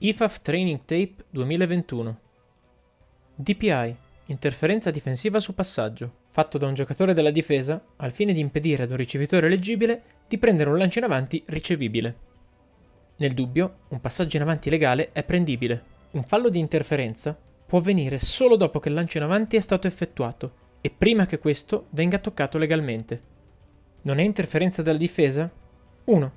IFAF Training Tape 2021. DPI, interferenza difensiva su passaggio, fatto da un giocatore della difesa al fine di impedire ad un ricevitore leggibile di prendere un lancio in avanti ricevibile. Nel dubbio, un passaggio in avanti legale è prendibile. Un fallo di interferenza può avvenire solo dopo che il lancio in avanti è stato effettuato e prima che questo venga toccato legalmente. Non è interferenza della difesa? 1.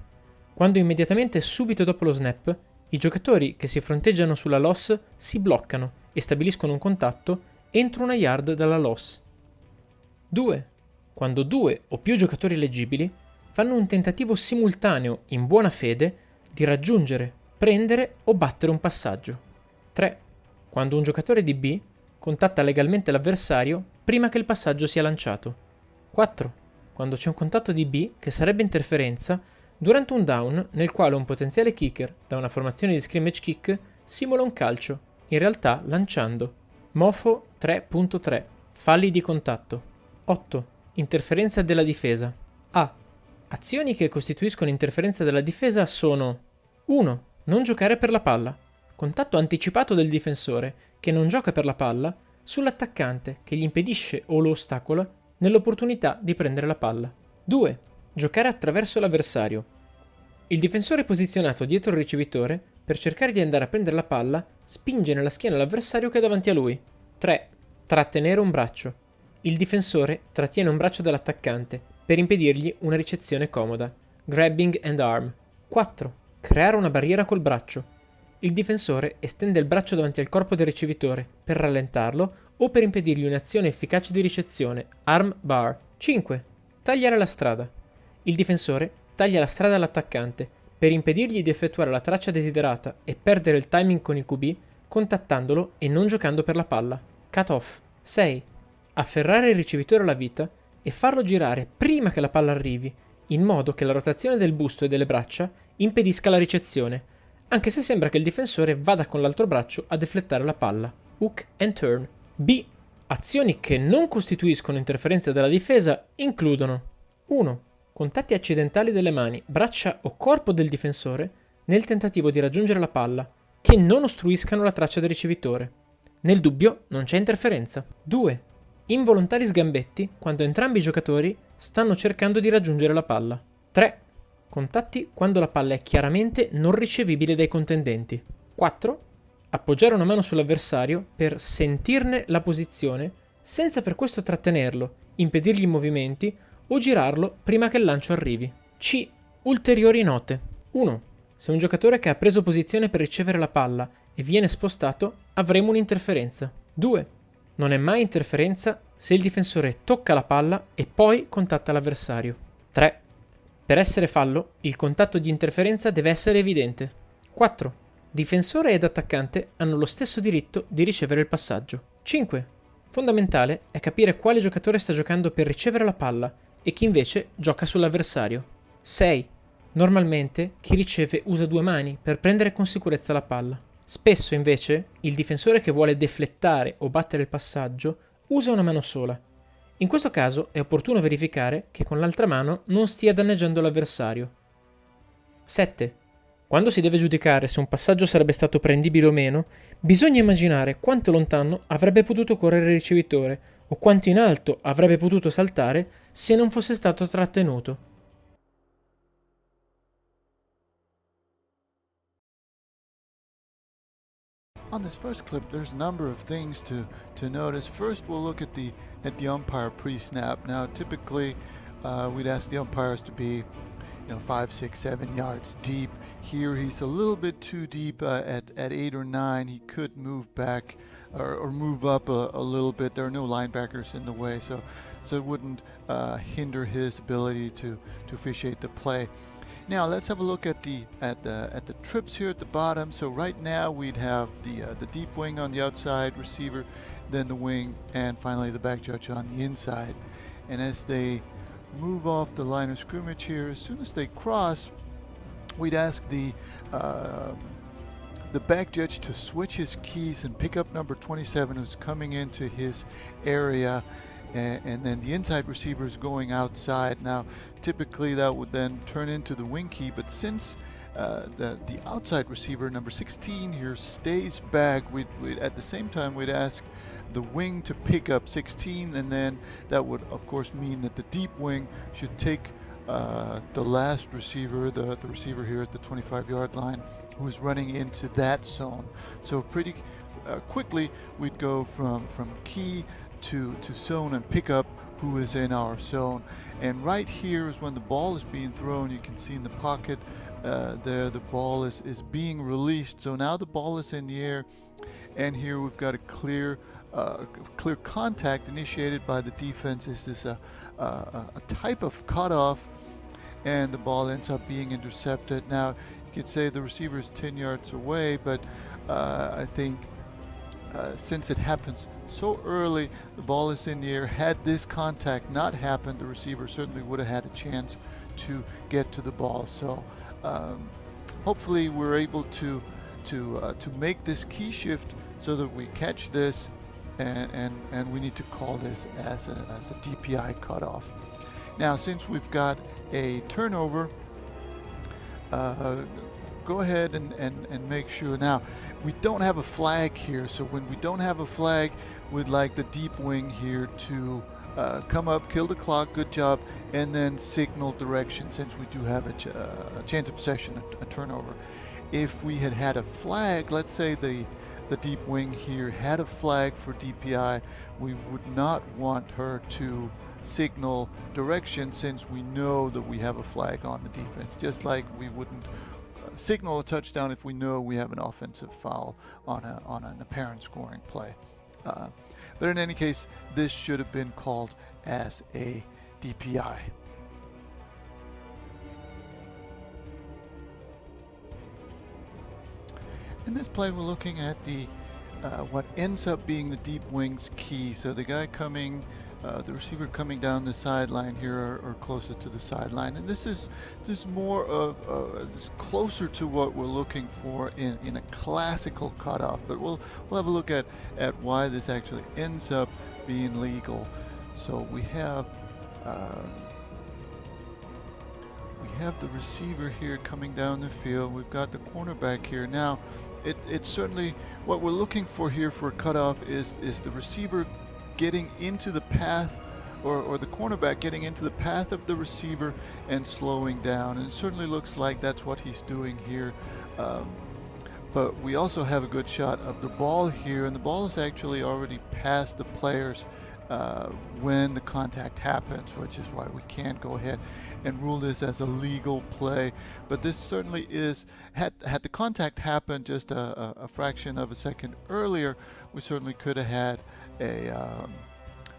Quando immediatamente subito dopo lo snap, i giocatori che si fronteggiano sulla loss si bloccano e stabiliscono un contatto entro una yard dalla loss. 2. Quando 2 o più giocatori leggibili fanno un tentativo simultaneo in buona fede di raggiungere, prendere o battere un passaggio. 3. Quando un giocatore di B contatta legalmente l'avversario prima che il passaggio sia lanciato. 4. Quando c'è un contatto di B che sarebbe interferenza durante un down nel quale un potenziale kicker da una formazione di scrimmage kick simula un calcio, in realtà lanciando. MoFo 3.3 Falli di contatto. 8. Interferenza della difesa. A. Azioni che costituiscono interferenza della difesa sono 1. Non giocare per la palla. Contatto anticipato del difensore, che non gioca per la palla, sull'attaccante che gli impedisce o lo ostacola nell'opportunità di prendere la palla. 2. Giocare attraverso l'avversario. Il difensore posizionato dietro il ricevitore, per cercare di andare a prendere la palla, spinge nella schiena l'avversario che è davanti a lui. 3. Trattenere un braccio. Il difensore trattiene un braccio dall'attaccante per impedirgli una ricezione comoda. Grabbing and arm. 4. Creare una barriera col braccio. Il difensore estende il braccio davanti al corpo del ricevitore per rallentarlo o per impedirgli un'azione efficace di ricezione. Arm bar. 5. Tagliare la strada. Il difensore taglia la strada all'attaccante per impedirgli di effettuare la traccia desiderata e perdere il timing con il QB contattandolo e non giocando per la palla. Cut off. 6. Afferrare il ricevitore alla vita e farlo girare prima che la palla arrivi, in modo che la rotazione del busto e delle braccia impedisca la ricezione, anche se sembra che il difensore vada con l'altro braccio a deflettare la palla. Hook and turn. B. Azioni che non costituiscono interferenza della difesa includono 1. Contatti accidentali delle mani, braccia o corpo del difensore nel tentativo di raggiungere la palla, che non ostruiscano la traccia del ricevitore. Nel dubbio non c'è interferenza. 2. Involontari sgambetti quando entrambi i giocatori stanno cercando di raggiungere la palla. 3. Contatti quando la palla è chiaramente non ricevibile dai contendenti. 4. Appoggiare una mano sull'avversario per sentirne la posizione senza per questo trattenerlo, impedirgli i movimenti o girarlo prima che il lancio arrivi. C. Ulteriori note. 1. Se un giocatore che ha preso posizione per ricevere la palla e viene spostato, avremo un'interferenza. 2. Non è mai interferenza se il difensore tocca la palla e poi contatta l'avversario. 3. Per essere fallo, il contatto di interferenza deve essere evidente. 4. Difensore ed attaccante hanno lo stesso diritto di ricevere il passaggio. 5. Fondamentale è capire quale giocatore sta giocando per ricevere la palla e chi invece gioca sull'avversario. 6. Normalmente chi riceve usa 2 mani per prendere con sicurezza la palla. Spesso invece il difensore che vuole deflettare o battere il passaggio usa una mano sola. In questo caso è opportuno verificare che con l'altra mano non stia danneggiando l'avversario. 7. Quando si deve giudicare se un passaggio sarebbe stato prendibile o meno, bisogna immaginare quanto lontano avrebbe potuto correre il ricevitore o quanto in alto avrebbe potuto saltare se non fosse stato trattenuto. On this first clip, there's a number of things to notice. First, we'll look at the umpire pre-snap. Now, typically, we'd ask the umpires to be 5, 6, 7 yards deep. Here he's a little bit too deep at 8 or 9. He could move back or move up a little bit. There are no linebackers in the way, so it wouldn't hinder his ability to officiate the play. Now let's have a look at the trips here at the bottom. So right now we'd have the deep wing on the outside receiver, then the wing, and finally the back judge on the inside. And as they move off the line of scrimmage here, as soon as they cross, we'd ask the back judge to switch his keys and pick up number 27 who's coming into his area, and then the inside receiver is going outside. Now typically that would then turn into the wing key, but since the outside receiver, number 16 here, stays back. We'd at the same time we'd ask the wing to pick up 16, and then that would of course mean that the deep wing should take the last receiver, the receiver here at the 25-yard line, who is running into that zone. So pretty quickly we'd go from key to zone and pick up who is in our zone. And right here is when the ball is being thrown. You can see in the pocket there the ball is being released. So now the ball is in the air, and here we've got a clear contact initiated by the defense. This is a type of cutoff, and the ball ends up being intercepted. Now you could say the receiver is 10 yards away, but I think since it happens so early, the ball is in the air. Had this contact not happened, the receiver certainly would have had a chance to get to the ball. So hopefully we're able to make this key shift so that we catch this, and we need to call this as a DPI cutoff. Now, since we've got a turnover, go ahead and make sure. Now, we don't have a flag here, so when we don't have a flag, we'd like the deep wing here to come up, kill the clock, good job, and then signal direction, since we do have a chance of possession, a turnover. If we had a flag, let's say the deep wing here had a flag for DPI, we would not want her to signal direction, since we know that we have a flag on the defense, just like we wouldn't signal a touchdown if we know we have an offensive foul on an apparent scoring play. But in any case, this should have been called as a DPI. In this play, we're looking at the what ends up being the deep wing's key. So the guy coming, the receiver coming down the sideline here, or closer to the sideline, and this is more of this closer to what we're looking for in a classical cutoff. But we'll have a look at why this actually ends up being legal. So we have the receiver here coming down the field. We've got the cornerback here. Now, it's certainly what we're looking for here for a cutoff is the receiver getting into the path, or the cornerback getting into the path of the receiver and slowing down. And it certainly looks like that's what he's doing here. But we also have a good shot of the ball here, and the ball is actually already past the players when the contact happens, which is why we can't go ahead and rule this as a legal play. But this certainly is, had the contact happened just a fraction of a second earlier, we certainly could have had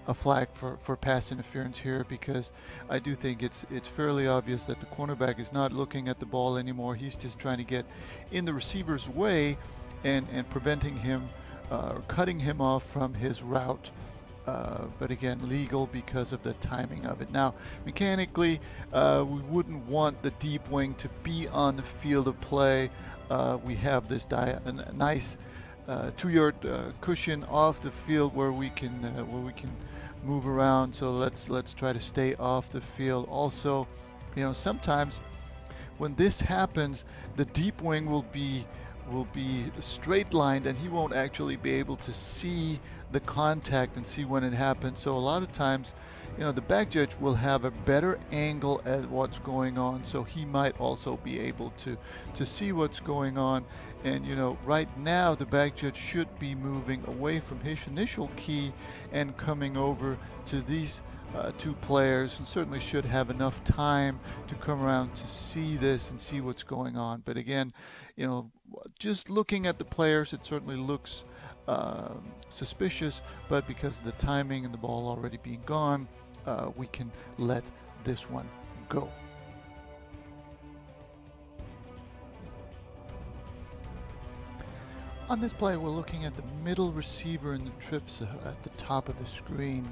a flag for pass interference here, because I do think it's fairly obvious that the cornerback is not looking at the ball anymore. He's just trying to get in the receiver's way and preventing him, cutting him off from his route. But again, legal because of the timing of it. Now, mechanically, we wouldn't want the deep wing to be on the field of play. We have this nice 2-yard cushion off the field where we can move around. So let's try to stay off the field. Also, sometimes when this happens, the deep wing will be straight lined, and he won't actually be able to see the contact and see when it happens. So a lot of times, the back judge will have a better angle at what's going on, so he might also be able to see what's going on. And right now the back judge should be moving away from his initial key and coming over to these two players, and certainly should have enough time to come around to see this and see what's going on. But again, just looking at the players, it certainly looks suspicious, but because of the timing and the ball already being gone, we can let this one go. On this play, we're looking at the middle receiver in the trips at the top of the screen.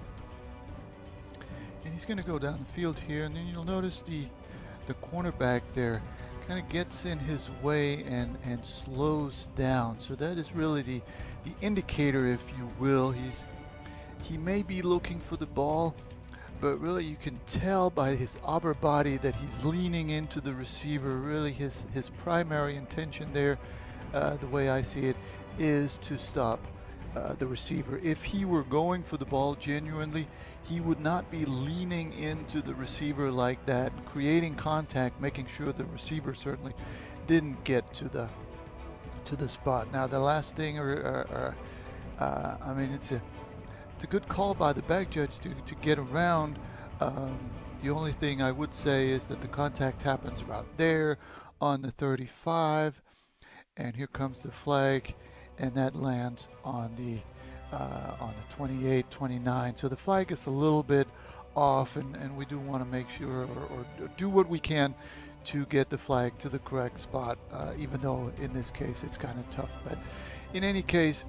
And he's going to go down the field here, and then you'll notice the cornerback there kind of gets in his way and slows down. So that is really the indicator, if you will. He may be looking for the ball, but really you can tell by his upper body that he's leaning into the receiver. Really his primary intention there, the way I see it, is to stop the receiver. If he were going for the ball genuinely, he would not be leaning into the receiver like that, creating contact, making sure the receiver certainly didn't get to the spot. Now the last thing, I mean, it's a good call by the back judge to get around. The only thing I would say is that the contact happens about there on the 35, and here comes the flag, and that lands on the 28, 29. So the flag is a little bit off, and we do want to make sure or do what we can to get the flag to the correct spot, even though in this case it's kind of tough. But in any case,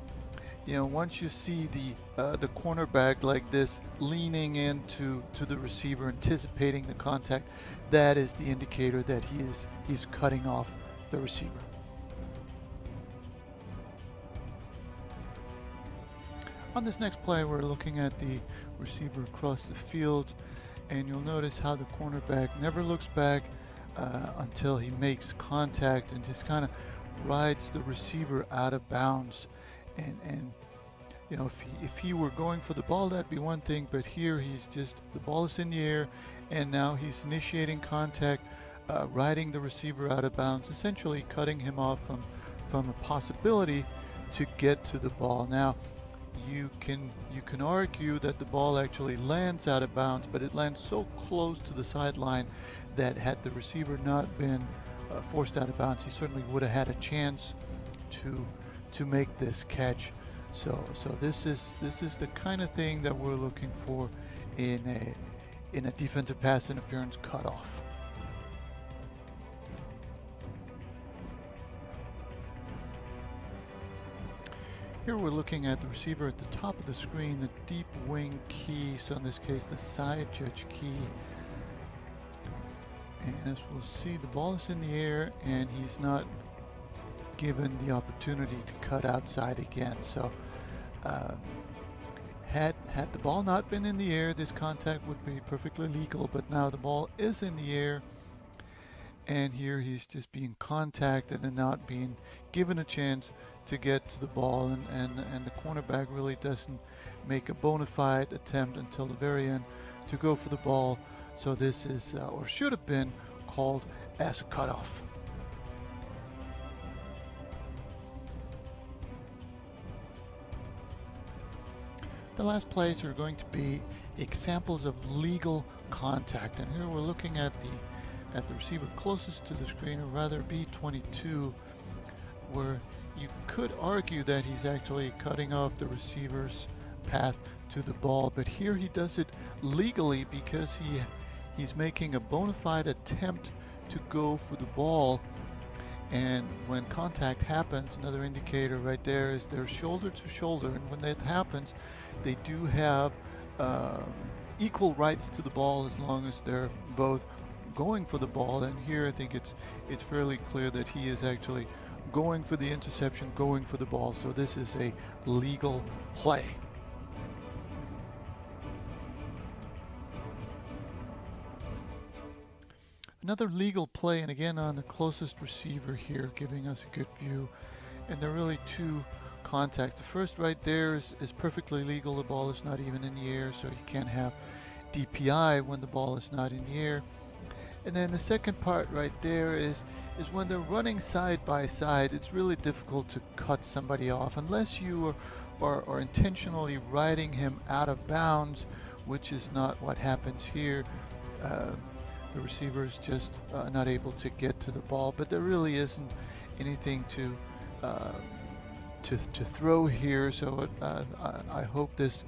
you know, once you see the cornerback like this leaning into the receiver, anticipating the contact, that is the indicator that he's cutting off the receiver. On this next play, we're looking at the receiver across the field, and you'll notice how the cornerback never looks back until he makes contact and just kind of rides the receiver out of bounds. And you know, if he were going for the ball, that'd be one thing, but here he's just, the ball is in the air, and now he's initiating contact, riding the receiver out of bounds, essentially cutting him off from a possibility to get to the ball. Now, you can argue that the ball actually lands out of bounds, but it lands so close to the sideline that had the receiver not been forced out of bounds, he certainly would have had a chance to make this catch. So this is the kind of thing that we're looking for in a defensive pass interference cutoff. Here we're looking at the receiver at the top of the screen, the deep wing key, so in this case the side judge key. And as we'll see, the ball is in the air and he's not given the opportunity to cut outside again. So had the ball not been in the air, this contact would be perfectly legal, but now the ball is in the air, and here he's just being contacted and not being given a chance to get to the ball, and the cornerback really doesn't make a bona fide attempt until the very end to go for the ball. So this is, or should have been, called as a cutoff. The last plays are going to be examples of legal contact, and here we're looking at the receiver closest to the screen, or rather B22, where you could argue that he's actually cutting off the receiver's path to the ball, but here he does it legally because he's making a bona fide attempt to go for the ball. And when contact happens, another indicator right there is they're shoulder to shoulder, and when that happens, they do have equal rights to the ball as long as they're both going for the ball. And here I think it's fairly clear that he is actually going for the interception, going for the ball. So this is a legal play. Another legal play, and again on the closest receiver here, giving us a good view. And there are really two contacts. The first right there is perfectly legal. The ball is not even in the air, so you can't have DPI when the ball is not in the air. And then the second part right there is when they're running side by side. It's really difficult to cut somebody off unless you are intentionally riding him out of bounds, which is not what happens here. The receiver is just not able to get to the ball, but there really isn't anything to throw here. So I hope this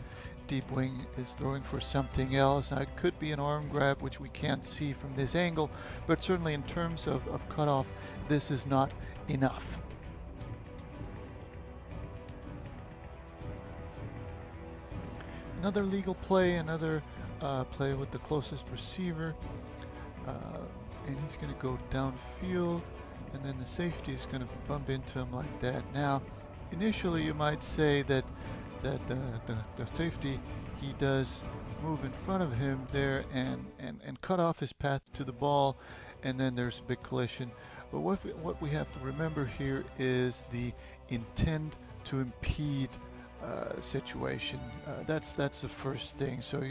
deep wing is throwing for something else. Now, it could be an arm grab, which we can't see from this angle, but certainly in terms of cutoff, this is not enough. Another legal play, another play with the closest receiver. And he's going to go downfield, and then the safety is going to bump into him like that. Now, initially you might say that that the safety, he does move in front of him there and cut off his path to the ball, and then there's a big collision. But what we have to remember here is the intent to impede situation. That's the first thing. So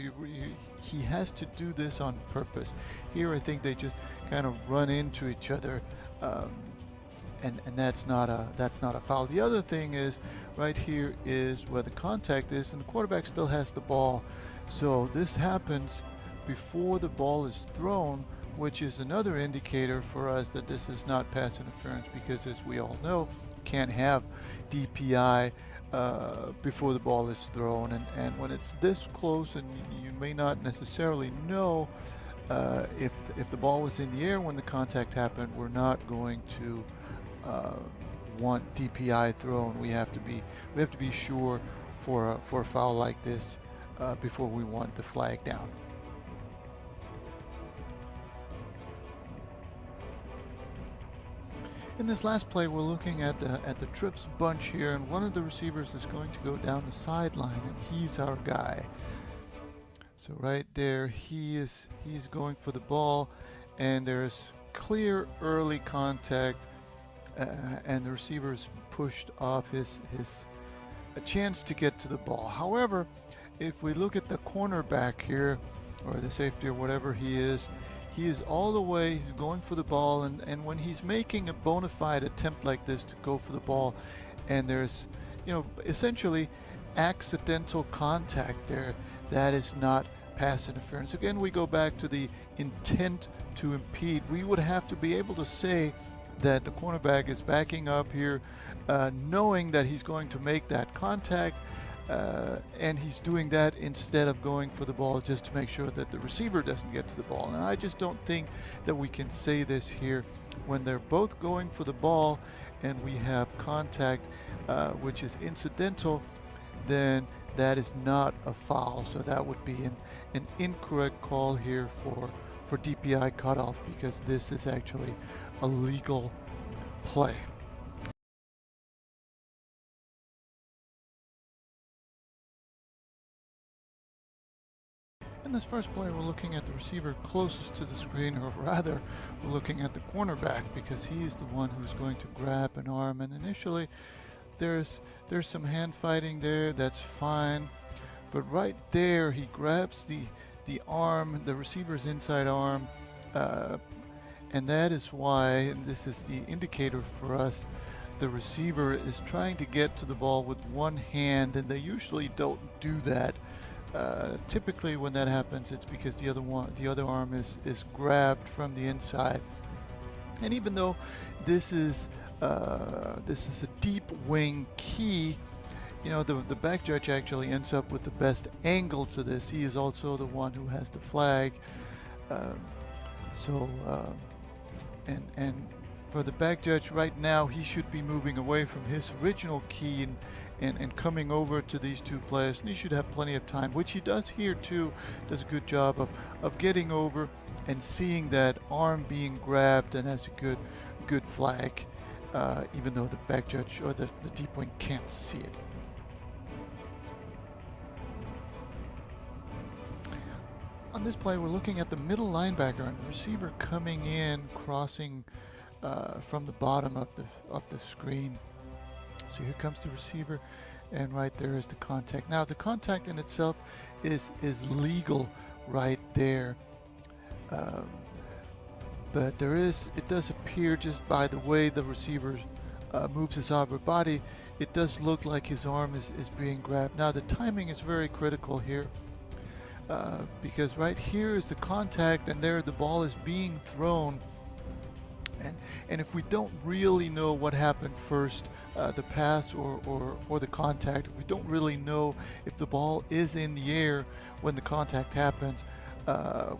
he has to do this on purpose. Here I think they just kind of run into each other, and that's not a foul. The other thing is right here is where the contact is, and the quarterback still has the ball. So this happens before the ball is thrown, which is another indicator for us that this is not pass interference, because as we all know, you can't have DPI before the ball is thrown, and when it's this close, and you may not necessarily know if the ball was in the air when the contact happened, we're not going to want DPI thrown. We have to be sure for a foul like this before we want the flag down. In this last play, we're looking at the trips bunch here, and one of the receivers is going to go down the sideline, and he's our guy. So right there, he's going for the ball, and there's clear early contact, and the receiver's pushed off his a chance to get to the ball. However, if we look at the cornerback here, or the safety or whatever he is all the way, he's going for the ball, and when he's making a bona fide attempt like this to go for the ball, and there's, essentially accidental contact there, that is not pass interference. Again, we go back to the intent to impede. We would have to be able to say that the cornerback is backing up here, knowing that he's going to make that contact, and he's doing that instead of going for the ball just to make sure that the receiver doesn't get to the ball. And I just don't think that we can say this here when they're both going for the ball and we have contact which is incidental. Then that is not a foul, so that would be an incorrect call here for DPI cutoff, because this is actually a legal play. In this first play, we're looking at the receiver closest to the screen, or rather, we're looking at the cornerback, because he's the one who's going to grab an arm. And initially, there's some hand fighting there. That's fine, but right there, he grabs the arm, the receiver's inside arm, and that is why, and this is the indicator for us, the receiver is trying to get to the ball with one hand, and they usually don't do that. Typically when that happens, it's because the other arm is grabbed from the inside. And even though this is a deep wing key, the back judge actually ends up with the best angle to this. He is also the one who has the flag. And for the back judge right now, he should be moving away from his original key and coming over to these two players, and he should have plenty of time, which he does here too. Does a good job of getting over and seeing that arm being grabbed, and has a good flag, even though the back judge or the deep wing can't see it. On this play, we're looking at the middle linebacker and the receiver coming in, crossing from the bottom of the screen. So here comes the receiver, and right there is the contact. Now the contact in itself is legal right there, but it does appear, just by the way the receiver moves his upper body, it does look like his arm is being grabbed. Now the timing is very critical here, because right here is the contact, and there the ball is being thrown. And if we don't really know what happened first, the pass or the contact, if we don't really know if the ball is in the air when the contact happens,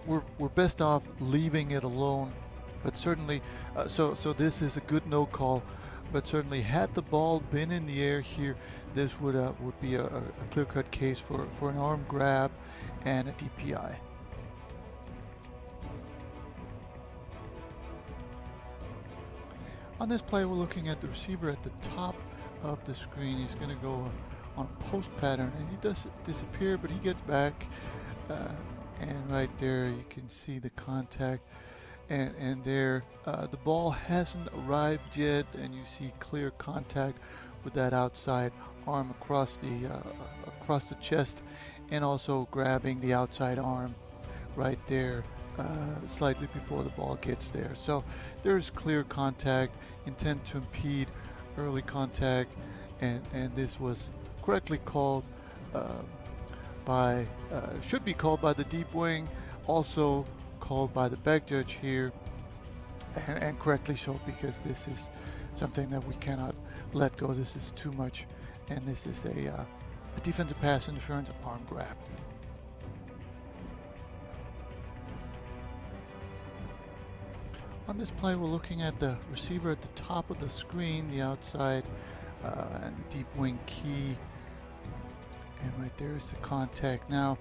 we're best off leaving it alone. But certainly, so this is a good no call. But certainly, had the ball been in the air here, this would be a clear-cut case for an arm grab and a DPI. On this play, we're looking at the receiver at the top of the screen. He's going to go on a post pattern, and he does disappear, but he gets back, and right there you can see the contact, and there the ball hasn't arrived yet, and you see clear contact with that outside arm across the chest, and also grabbing the outside arm right there slightly before the ball gets there. So there's clear contact, intent to impede, early contact, and this was correctly called should be called by the deep wing, also called by the back judge here, and correctly so, because this is something that we cannot let go. This is too much, and this is a defensive pass interference arm grab. On this play, we're looking at the receiver at the top of the screen, the outside, and the deep wing key. And right there is the contact. Now,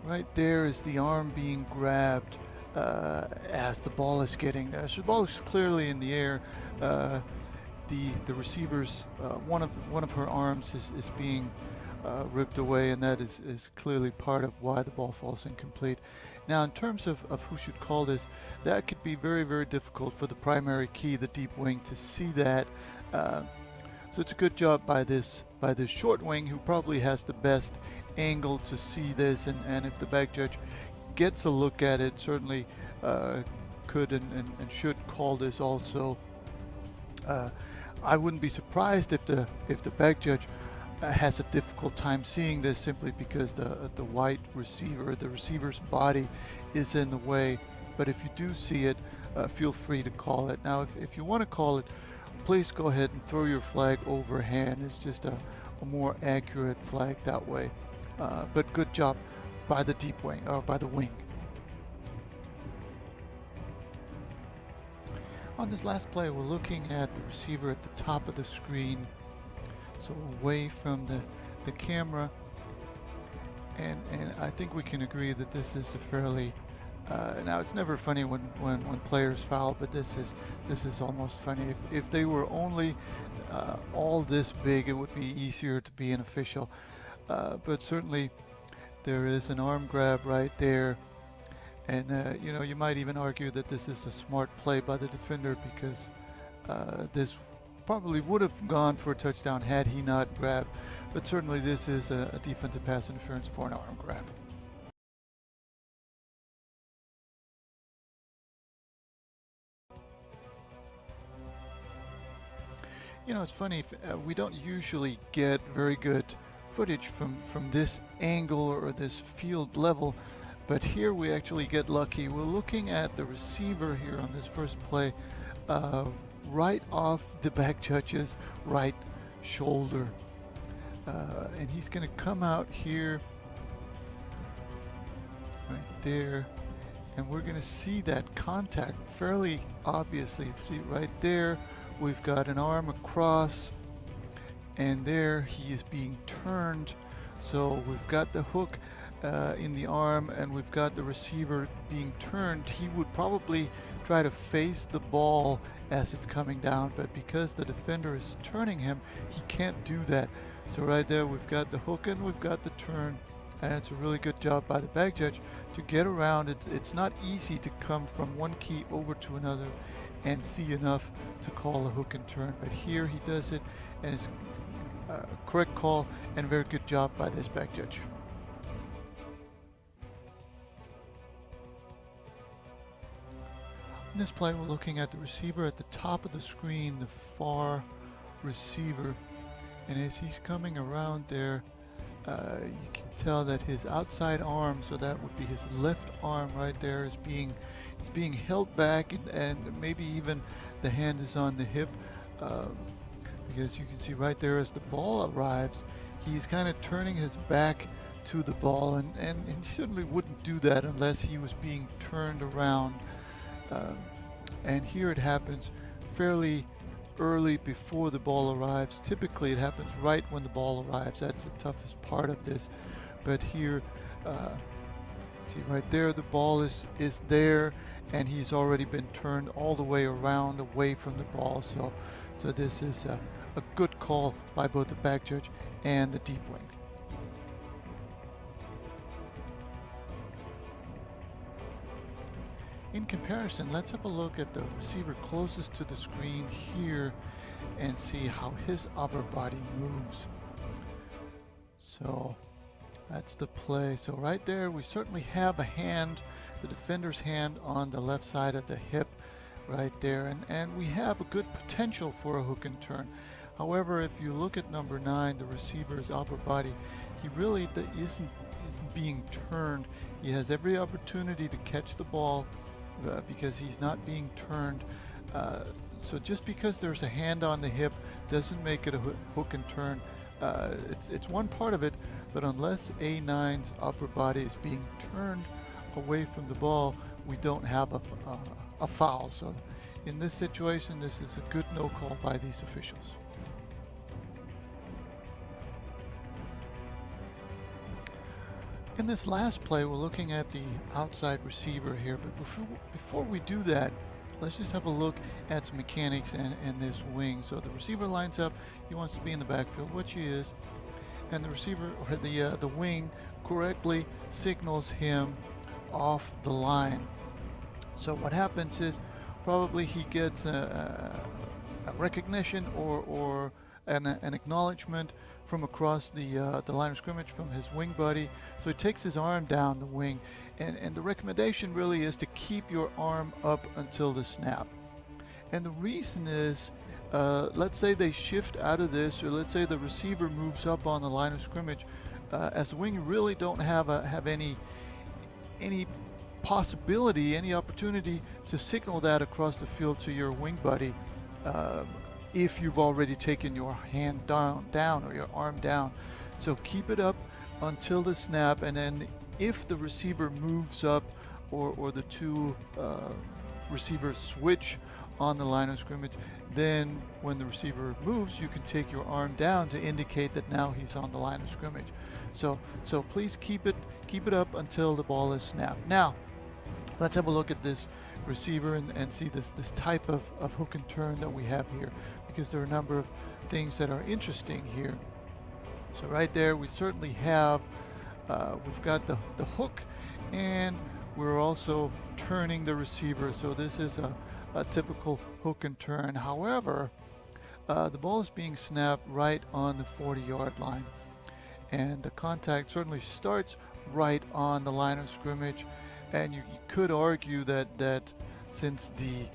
right there is the arm being grabbed as the ball is getting there. So the ball is clearly in the air. The receiver's one of her arms is being ripped away, and that is clearly part of why the ball falls incomplete. Now, in terms of who should call this, that could be very, very difficult for the primary key, the deep wing, to see that. So it's a good job by this short wing, who probably has the best angle to see this, and if the back judge gets a look at it, certainly could and should call this also. I wouldn't be surprised if the back judge has a difficult time seeing this, simply because the white receiver, the receiver's body, is in the way. But if you do see it, feel free to call it. Now, if you want to call it, please go ahead and throw your flag overhand. It's just a more accurate flag that way. But good job by the deep wing, or by the wing. On this last play, we're looking at the receiver at the top of the screen, so away from the camera, and I think we can agree that this is a fairly now, it's never funny when players foul, but this is almost funny. If they were only all this big, it would be easier to be an official, but certainly there is an arm grab right there. And you might even argue that this is a smart play by the defender, because this probably would have gone for a touchdown had he not grabbed. But certainly this is a defensive pass interference for an arm grab. It's funny, we don't usually get very good footage from this angle or this field level. But here we actually get lucky. We're looking at the receiver here on this first play, right off the back judge's right shoulder. And he's going to come out here, right there. And we're going to see that contact fairly obviously. See right there, we've got an arm across, and there he is being turned. So we've got the hook in the arm, and we've got the receiver being turned. He would probably try to face the ball as it's coming down, but because the defender is turning him, he can't do that. So right there we've got the hook and we've got the turn, and it's a really good job by the back judge to get around it. It's not easy to come from one key over to another and see enough to call a hook and turn, but here he does it, and it's a correct call and very good job by this back judge. In this play, we're looking at the receiver at the top of the screen, the far receiver, and as he's coming around there, you can tell that his outside arm, so that would be his left arm right there, is being held back, and maybe even the hand is on the hip, because you can see right there as the ball arrives, he's kind of turning his back to the ball, and he certainly wouldn't do that unless he was being turned around. And here it happens fairly early before the ball arrives. Typically it happens right when the ball arrives. That's the toughest part of this. But here, see right there, the ball is there, and he's already been turned all the way around away from the ball. So this is a a good call by both the back judge and the deep wing. In comparison, let's have a look at the receiver closest to the screen here and see how his upper body moves. So that's the play. So right there, we certainly have a hand, the defender's hand on the left side of the hip right there. And we have a good potential for a hook and turn. However, if you look at number 9, the receiver's upper body, he really isn't being turned. He has every opportunity to catch the ball because he's not being turned. So just because there's a hand on the hip doesn't make it a hook and turn. It's one part of it, but unless A9's upper body is being turned away from the ball, we don't have a foul. So in this situation, this is a good no call by these officials. In this last play, we're looking at the outside receiver here, but before we do that, let's just have a look at some mechanics and this wing. So the receiver lines up, he wants to be in the backfield, which he is, and the receiver, or the wing, correctly signals him off the line. So what happens is probably he gets a recognition or an acknowledgement from across the line of scrimmage from his wing buddy. So he takes his arm down the wing, and the recommendation really is to keep your arm up until the snap. And the reason is, let's say they shift out of this, or let's say the receiver moves up on the line of scrimmage. As a wing, you really don't have any possibility, any opportunity to signal that across the field to your wing buddy. If you've already taken your hand down or your arm down. So keep it up until the snap, and then if the receiver moves up or the two receivers switch on the line of scrimmage, then when the receiver moves, you can take your arm down to indicate that now he's on the line of scrimmage. So please keep it up until the ball is snapped. Now let's have a look at this receiver and see this type of hook and turn that we have here, because there are a number of things that are interesting here. So right there, we certainly have we've got the hook, and we're also turning the receiver. So this is a typical hook and turn. However, the ball is being snapped right on the 40-yard line, and the contact certainly starts right on the line of scrimmage. And you could argue that since the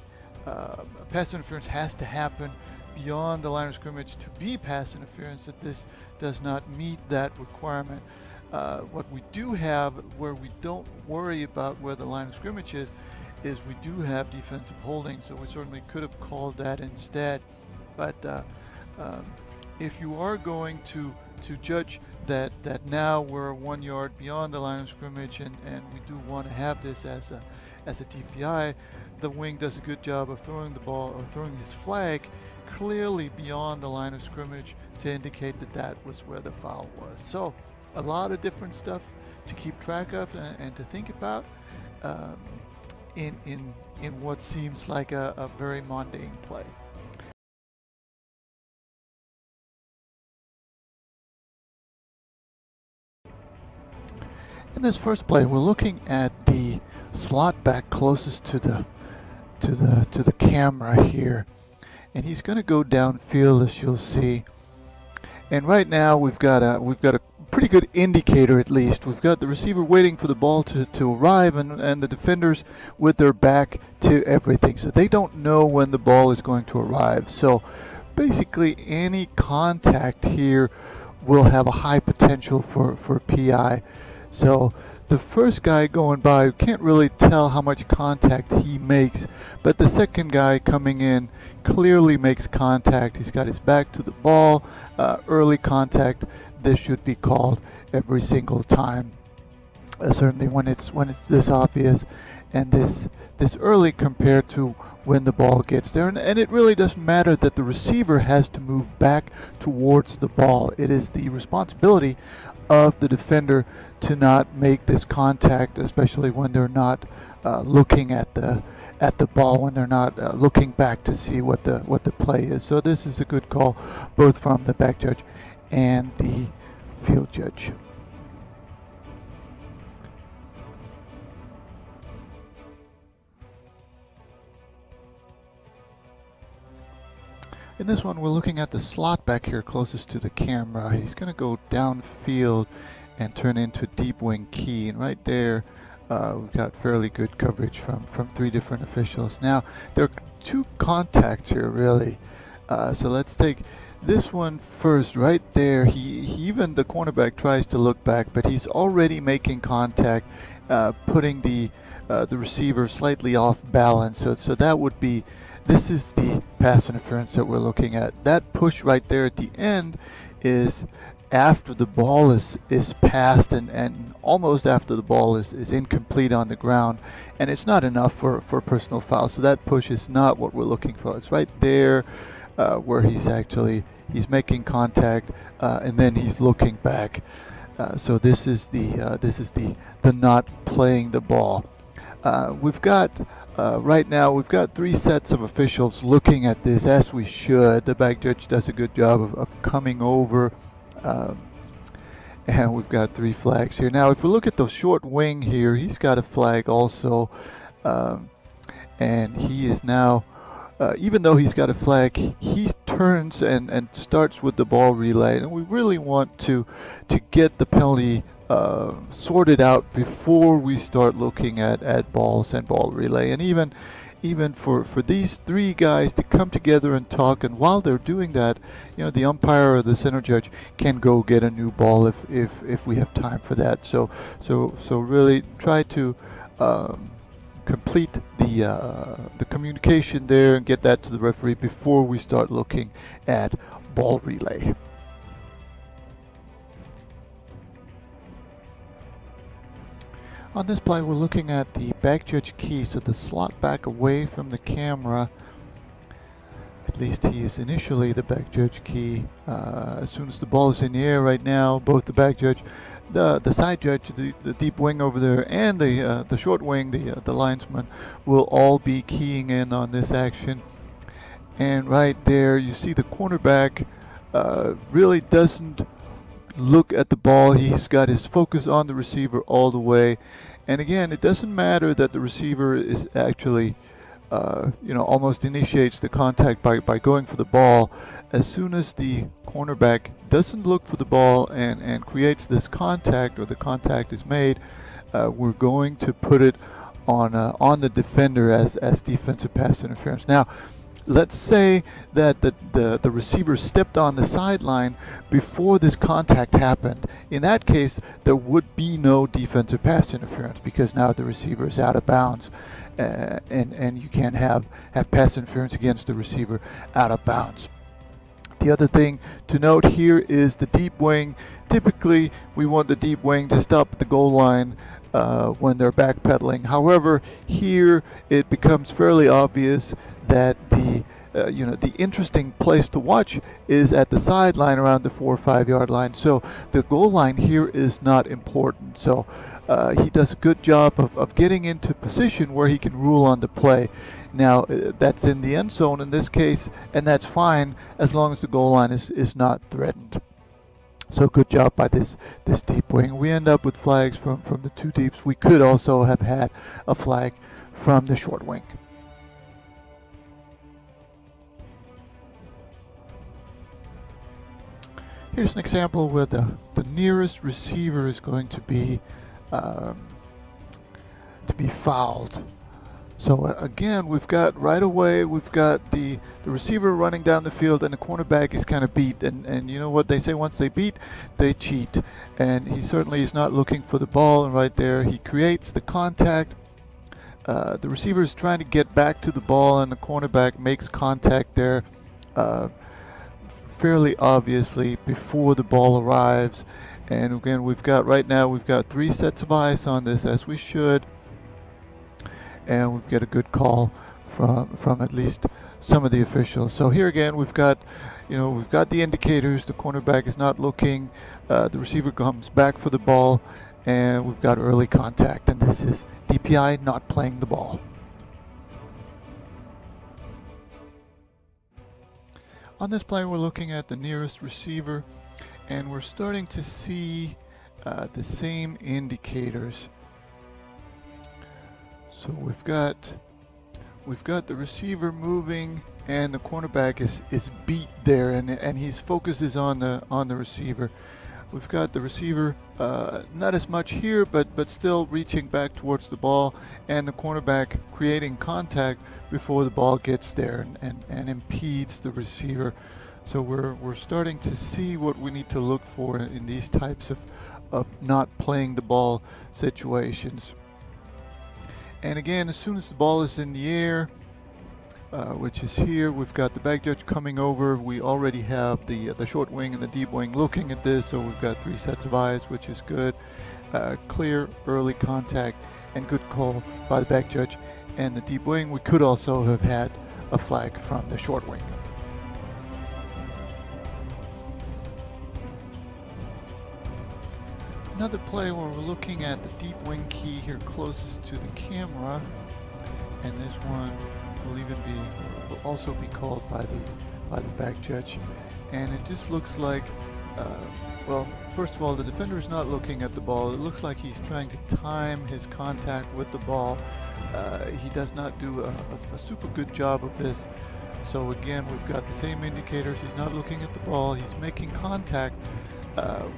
pass interference has to happen beyond the line of scrimmage to be pass interference, that this does not meet that requirement. What we do have, where we don't worry about where the line of scrimmage is we do have defensive holding, so we certainly could have called that instead. But if you are going to judge that now we're 1 yard beyond the line of scrimmage, and we do want to have this as a DPI, the wing does a good job of throwing the ball or throwing his flag clearly beyond the line of scrimmage to indicate that was where the foul was. So a lot of different stuff to keep track of and to think about in what seems like a very mundane play. In this first play, we're looking at the slot back closest to the camera here, and he's going to go downfield, as you'll see. And right now we've got a pretty good indicator. At least we've got the receiver waiting for the ball to arrive, and the defenders with their back to everything, so they don't know when the ball is going to arrive. So basically any contact here will have a high potential for PI. So the first guy going by, you can't really tell how much contact he makes, but the second guy coming in clearly makes contact. He's got his back to the ball, early contact. This should be called every single time. certainly when it's this obvious and this early compared to when the ball gets there. And it really doesn't matter that the receiver has to move back towards the ball. It is the responsibility of the defender to not make this contact, especially when they're not looking at the ball, when they're not looking back to see what the play is. So this is a good call, both from the back judge and the field judge. In this one, we're looking at the slot back here closest to the camera. He's going to go downfield and turn into deep wing key. And right there, we've got fairly good coverage from 3 different officials. Now, there are 2 contacts here, really. So let's take this one first. Right there, he even the cornerback tries to look back, but he's already making contact, putting the receiver slightly off balance. So that would be. This is the pass interference that we're looking at. That push right there at the end is after the ball is passed and almost after the ball is incomplete on the ground, and it's not enough for personal foul. So that push is not what we're looking for. It's right there where he's making contact and then he's looking back. So this is the not playing the ball. We've got. Right now, we've got 3 sets of officials looking at this, as we should. The back judge does a good job of coming over, and we've got 3 flags here. Now, if we look at the short wing here, he's got a flag also, and he is now, even though he's got a flag, he turns and starts with the ball relay, and we really want to get the penalty sorted out before we start looking at balls and ball relay. And even for these 3 guys to come together and talk, and while they're doing that, the umpire or the center judge can go get a new ball if we have time for that. So really try to complete the communication there and get that to the referee before we start looking at ball relay. On this play, we're looking at the back judge key, so the slot back away from the camera. At least he is initially the back judge key. As soon as the ball is in the air right now, both the back judge, the side judge, the deep wing over there, and the short wing, the linesman, will all be keying in on this action. And right there, you see the cornerback really doesn't look at the ball. He's got his focus on the receiver all the way. And again, it doesn't matter that the receiver is actually almost initiates the contact by going for the ball. As soon as the cornerback doesn't look for the ball and creates this contact, or the contact is made, we're going to put it on the defender as defensive pass interference. Now, let's say that the receiver stepped on the sideline before this contact happened. In that case, there would be no defensive pass interference, because now the receiver is out of bounds, and you can't have pass interference against the receiver out of bounds. The other thing to note here is the deep wing. Typically, we want the deep wing to stop at the goal line when they're backpedaling. However, here it becomes fairly obvious that the interesting place to watch is at the sideline around the 4 or 5 yard line. So the goal line here is not important. So he does a good job of getting into position where he can rule on the play. Now that's in the end zone in this case, and that's fine as long as the goal line is not threatened. So good job by this deep wing. We end up with flags from the 2 deeps. We could also have had a flag from the short wing. Here's an example where the nearest receiver is going to be fouled. So again, we've got the receiver running down the field, and the cornerback is kind of beat. And you know what they say, once they beat, they cheat. And he certainly is not looking for the ball, and right there he creates the contact. The receiver is trying to get back to the ball, and the cornerback makes contact there. fairly obviously before the ball arrives. And again, right now we've got 3 sets of eyes on this, as we should, and we've got a good call from at least some of the officials. So here again, we've got the indicators. The cornerback is not looking. The receiver comes back for the ball, and we've got early contact. And this is DPI not playing the ball. On this play, we're looking at the nearest receiver, and we're starting to see the same indicators. So we've got the receiver moving, and the cornerback is beat there, and his focus is on the receiver. We've got the receiver not as much here, but still reaching back towards the ball, and the cornerback creating contact before the ball gets there and impedes the receiver. So we're starting to see what we need to look for in these types of not playing the ball situations. And again, as soon as the ball is in the air, which is here, we've got the back judge coming over. We already have the short wing and the deep wing looking at this, so we've got 3 sets of eyes, which is good. Clear early contact and good call by the back judge and the deep wing. We could also have had a flag from the short wing. Another play where we're looking at the deep wing key here closest to the camera, and this one will also be called by the back judge. And it just looks like, well, first of all, the defender is not looking at the ball. It looks like he's trying to time his contact with the ball. He does not do a super good job of this. So again, we've got the same indicators. He's not looking at the ball. He's making contact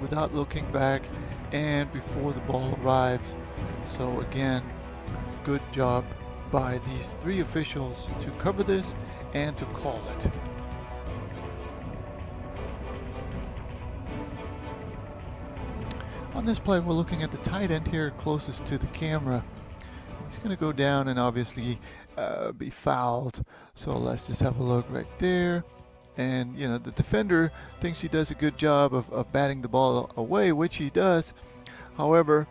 without looking back and before the ball arrives. So again, good job by these 3 officials to cover this and to call it. On this play, we're looking at the tight end here closest to the camera. He's going to go down and obviously be fouled. So let's just have a look right there. And the defender thinks he does a good job of batting the ball away, which he does. However,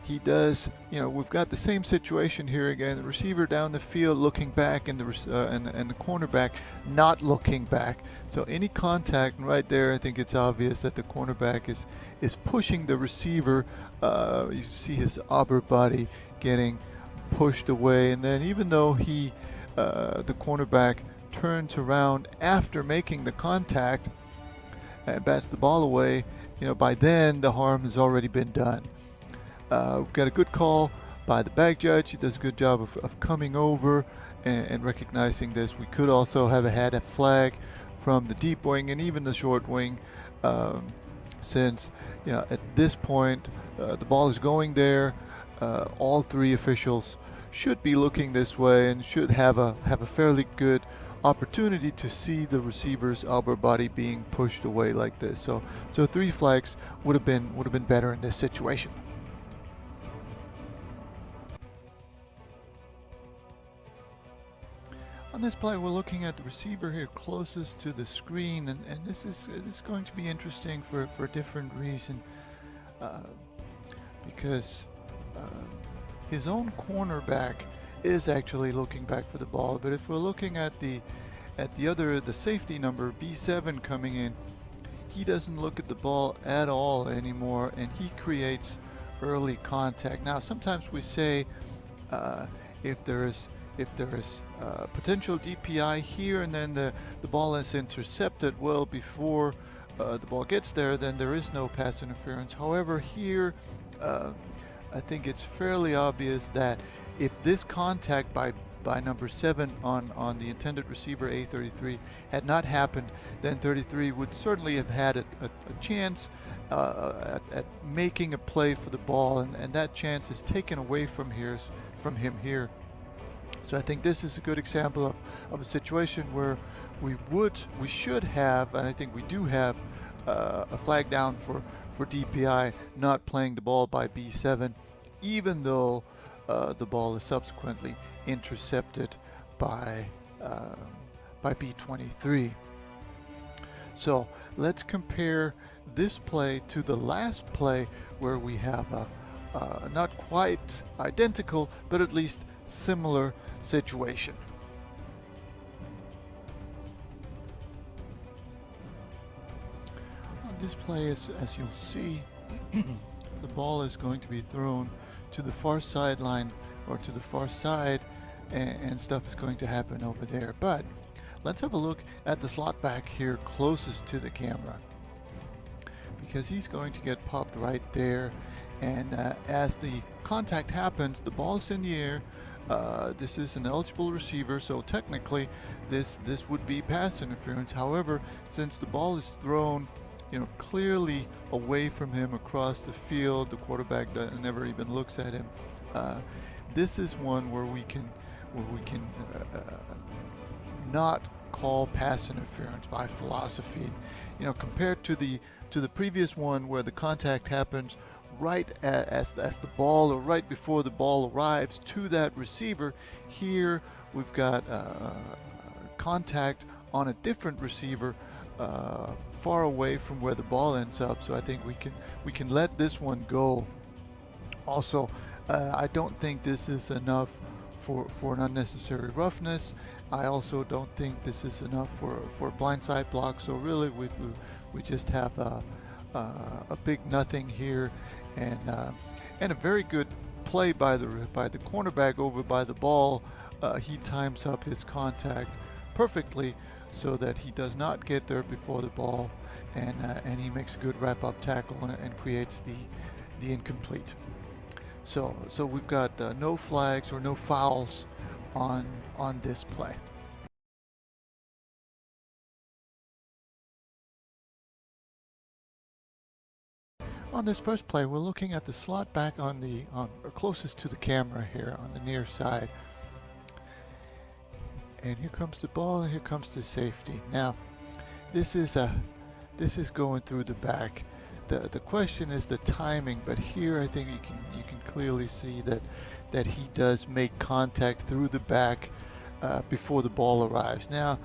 he does, we've got the same situation here again. The receiver down the field looking back, and the cornerback not looking back. So any contact right there, I think it's obvious that the cornerback is pushing the receiver. You see his upper body getting pushed away, and then even though the cornerback turns around after making the contact and bats the ball away, by then the harm has already been done. We've got a good call by the back judge. He does a good job of coming over and recognizing this. We could also have had a flag from the deep wing and even the short wing, since at this point the ball is going there. All 3 officials should be looking this way and should have a fairly good opportunity to see the receiver's upper body being pushed away like this. So 3 flags would have been better in this situation. On this play, we're looking at the receiver here closest to the screen, and this is going to be interesting for a different reason, because his own cornerback is actually looking back for the ball. But if we're looking at the safety number B7 coming in, he doesn't look at the ball at all anymore, and he creates early contact. Now, sometimes we say if there is potential DPI here and then the ball is intercepted well before the ball gets there, then there is no pass interference. However, here I think it's fairly obvious that if this contact by number 7 on the intended receiver A33 had not happened, then 33 would certainly have had a chance at making a play for the ball, and that chance is taken away from him here. So I think this is a good example of a situation where we should have, and I think we do have, a flag down for DPI not playing the ball by B7, even though the ball is subsequently intercepted by B23. So let's compare this play to the last play where we have a not quite identical, but at least similar situation. On this play, as you'll see, the ball is going to be thrown to the far sideline or to the far side, and stuff is going to happen over there. But let's have a look at the slot back here closest to the camera, because he's going to get popped right there. And as the contact happens, the ball's in the air. This is an eligible receiver, so technically this would be pass interference. However, since the ball is thrown, clearly away from him across the field, the quarterback never even looks at him. This is one where we can not call pass interference by philosophy. Compared to the previous one where the contact happens right as the ball, or right before the ball arrives to that receiver, here we've got contact on a different receiver far away from where the ball ends up. So I think we can let this one go. Also, I don't think this is enough for an unnecessary roughness. I also don't think this is enough for a blindside block. So really, we just have a big nothing here, and a very good play by the cornerback over by the ball. He times up his contact perfectly so that he does not get there before the ball, and he makes a good wrap-up tackle and creates the incomplete. So we've got no flags or no fouls on this play. On this first play, we're looking at the slot back on closest to the camera here on the near side. And here comes the ball, and here comes the safety. Now, this is going through the back. The question is the timing, but here I think you can clearly see that he does make contact through the back before the ball arrives. Now,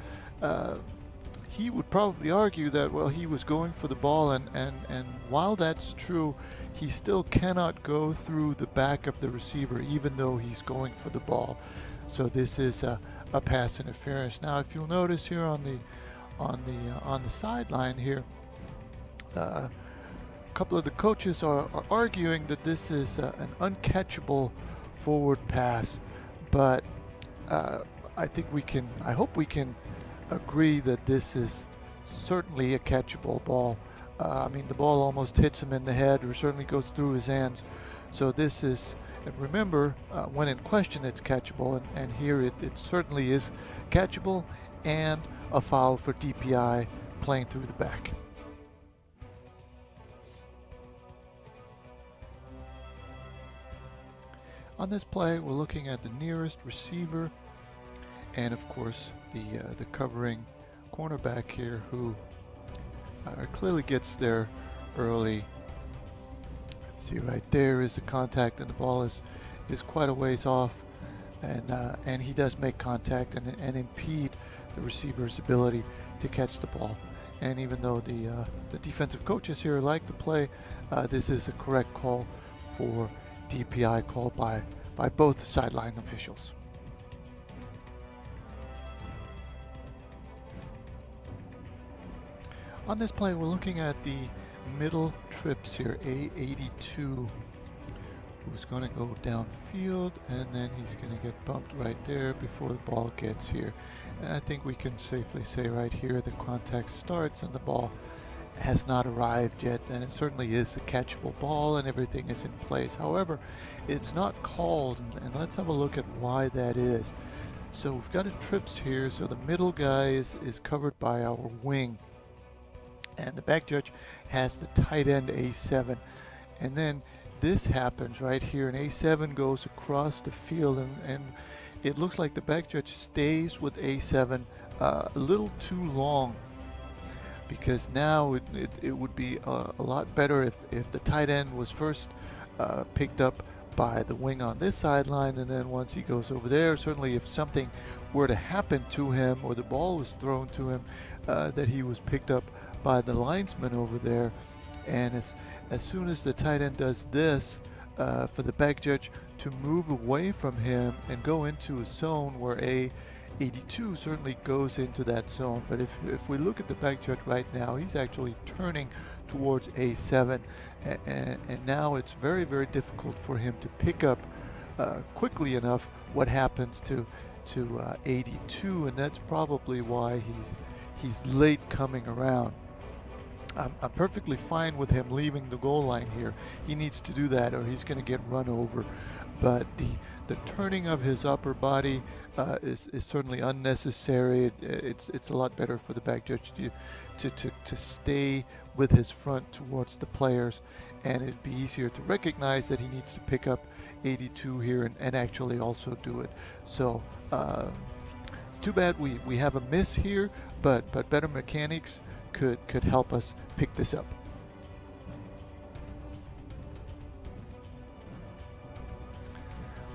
he would probably argue that, well, he was going for the ball, and while that's true, he still cannot go through the back of the receiver even though he's going for the ball. So this is a pass interference. Now, if you'll notice here on the sideline here, a couple of the coaches are arguing that this is an uncatchable forward pass, but I hope we can agree that this is certainly a catchable ball. I mean, the ball almost hits him in the head, or certainly goes through his hands. So this is, and remember, when in question, it's catchable, and here it certainly is catchable, and a foul for DPI playing through the back. On this play, we're looking at the nearest receiver, and of course the covering cornerback here, who clearly gets there early. See, right there is the contact, and the ball is quite a ways off, and he does make contact and impede the receiver's ability to catch the ball. And even though the defensive coaches here like the play, this is a correct call for DPI, called by both sideline officials. On this play, we're looking at the middle trips here, A82, who's going to go downfield, and then he's going to get bumped right there before the ball gets here. And I think we can safely say right here the contact starts and the ball has not arrived yet, and it certainly is a catchable ball and everything is in place. However, it's not called, and let's have a look at why that is. So we've got a trips here, so the middle guy is covered by our wing, and the back judge has the tight end A7, and then this happens right here, and A7 goes across the field, and it looks like the back judge stays with A7 a little too long, because now it would be a lot better if the tight end was first picked up by the wing on this sideline, and then once he goes over there, certainly if something were to happen to him or the ball was thrown to him, that he was picked up by the linesman over there. And as soon as the tight end does this, for the back judge to move away from him and go into a zone where A82 certainly goes into that zone. But if we look at the back judge right now, he's actually turning towards A7, and now it's very, very difficult for him to pick up quickly enough what happens to 82, and that's probably why he's late coming around. I'm perfectly fine with him leaving the goal line here. He needs to do that or he's going to get run over. But the turning of his upper body is certainly unnecessary. It's a lot better for the back judge to stay with his front towards the players, and it'd be easier to recognize that he needs to pick up 82 here and actually also do it. So it's too bad we have a miss here, but better mechanics could help us pick this up.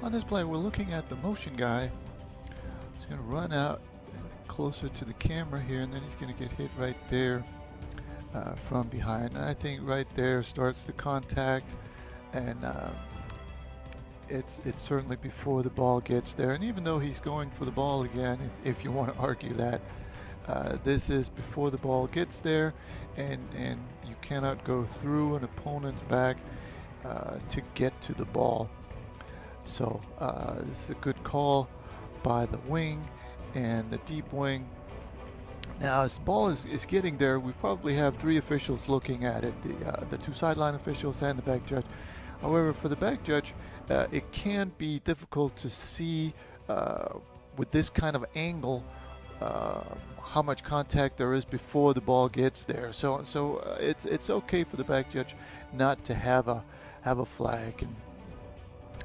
On this play, we're looking at the motion guy. He's going to run out closer to the camera here, and then he's going to get hit right there from behind. And I think right there starts the contact, and it's certainly before the ball gets there. And even though he's going for the ball again, if you want to argue that, this is before the ball gets there, and you cannot go through an opponent's back to get to the ball. So this is a good call by the wing and the deep wing. Now as the ball is getting there, we probably have three officials looking at it, the two sideline officials and the back judge. However, for the back judge, it can be difficult to see with this kind of angle how much contact there is before the ball gets there. So it's okay for the back judge not to have a flag.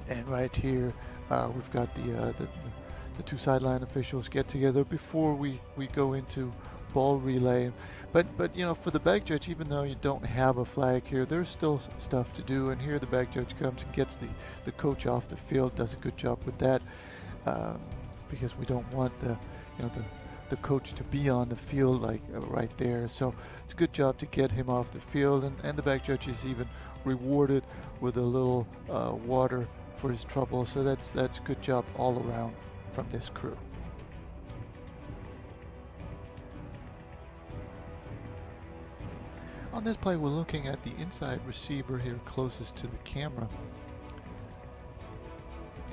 And right here we've got the two sideline officials get together before we go into ball relay. But you know, for the back judge, even though you don't have a flag here, there's still stuff to do. And here the back judge comes and gets the coach off the field, does a good job with that, because we don't want the coach to be on the field like right there. So it's a good job to get him off the field, and the back judge is even rewarded with a little water for his trouble. So that's a good job all around from this crew. On this play, we're looking at the inside receiver here closest to the camera.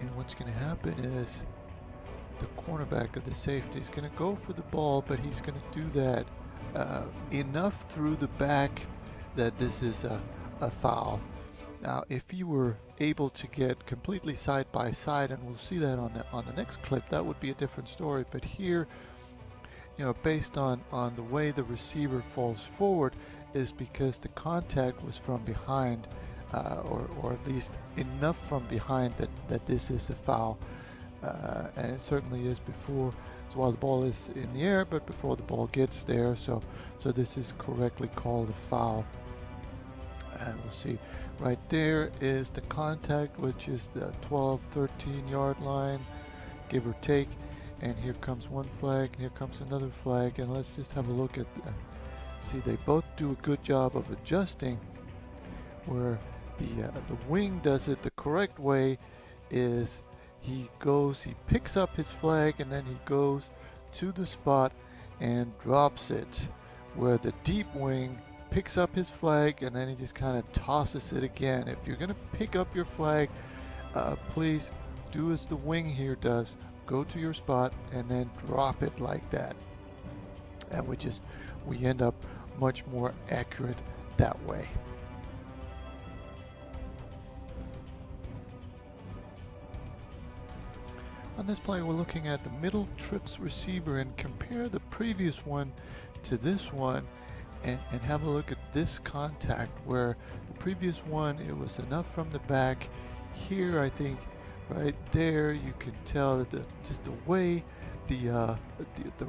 And what's going to happen is the cornerback of the safety is going to go for the ball, but he's going to do that enough through the back that this is a foul. Now, if he were able to get completely side by side, and we'll see that on the next clip, that would be a different story. But here, you know, based on the way the receiver falls forward, is because the contact was from behind, or at least enough from behind that this is a foul. And it certainly is before, so while the ball is in the air, but before the ball gets there. So this is correctly called a foul. And we'll see right there is the contact, which is the 12-13 yard line, give or take. And here comes one flag, and here comes another flag. And let's just have a look at see, they both do a good job of adjusting. Where the wing does it the correct way is he picks up his flag, and then he goes to the spot and drops it, where the deep wing picks up his flag and then he just kind of tosses it again. If you're going to pick up your flag, please do as the wing here does. Go to your spot and then drop it like that. And we end up much more accurate that way. On this play, we're looking at the middle trips receiver and compare the previous one to this one, and have a look at this contact, where the previous one, it was enough from the back. Here, I think right there, you can tell that just the way the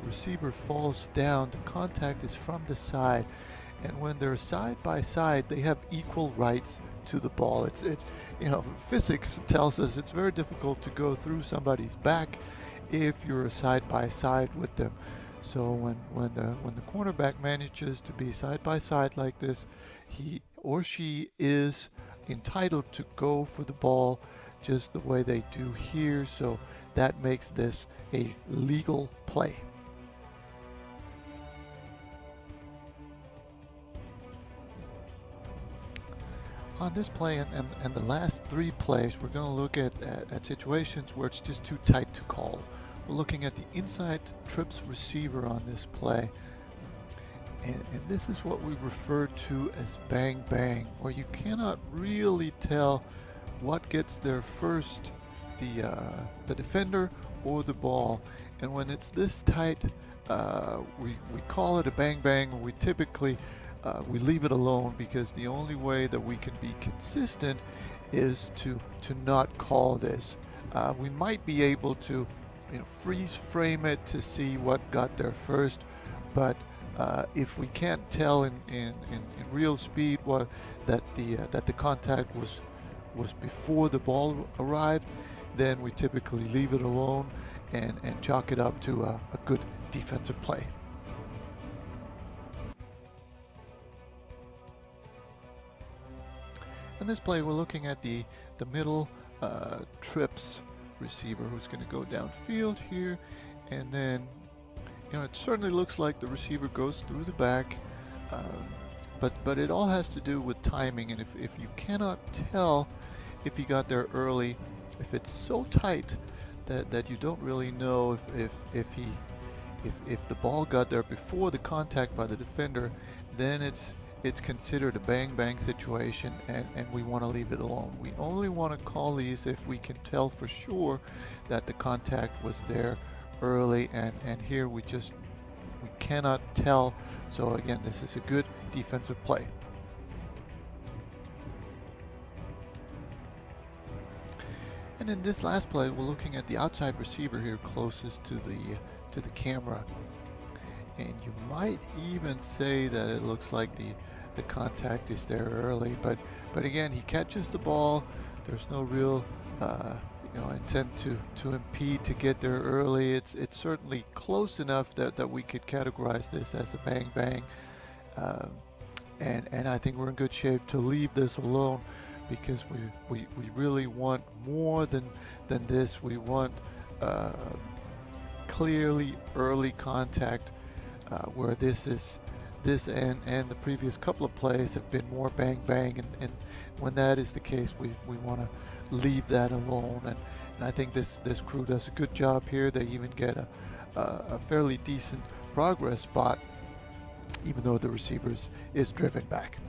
receiver falls down, the contact is from the side. And when they're side by side, they have equal rights to the ball. It's you know, physics tells us it's very difficult to go through somebody's back if you're side by side with them. So when the cornerback manages to be side by side like this, he or she is entitled to go for the ball just the way they do here. So that makes this a legal play. On this play and the last three plays, we're going to look at situations where it's just too tight to call. We're looking at the inside trips receiver on this play. And this is what we refer to as bang bang, where you cannot really tell what gets there first, the defender or the ball. And when it's this tight, we call it a bang bang, or we typically we leave it alone, because the only way that we can be consistent is to not call this. We might be able to, you know, freeze frame it to see what got there first, but if we can't tell in real speed that the contact was before the ball arrived, then we typically leave it alone and chalk it up to a good defensive play. In this play, we're looking at the middle trips receiver, who's going to go downfield here, and then, you know, it certainly looks like the receiver goes through the back, but it all has to do with timing. And if you cannot tell if he got there early, if it's so tight that you don't really know if the ball got there before the contact by the defender, then it's considered a bang bang situation, and we want to leave it alone. We only want to call these if we can tell for sure that the contact was there early, and here we cannot tell. So again, this is a good defensive play. And in this last play, we're looking at the outside receiver here closest to the camera, and you might even say that it looks like the contact is there early, but again, he catches the ball. There's no real intent to impede to get there early. It's certainly close enough that we could categorize this as a bang bang, and I think we're in good shape to leave this alone, because we really want more than this. We want clearly early contact, where this and the previous couple of plays have been more bang bang, and when that is the case, we want to leave that alone, and I think this crew does a good job here. They even get a fairly decent progress spot, even though the receiver is driven back.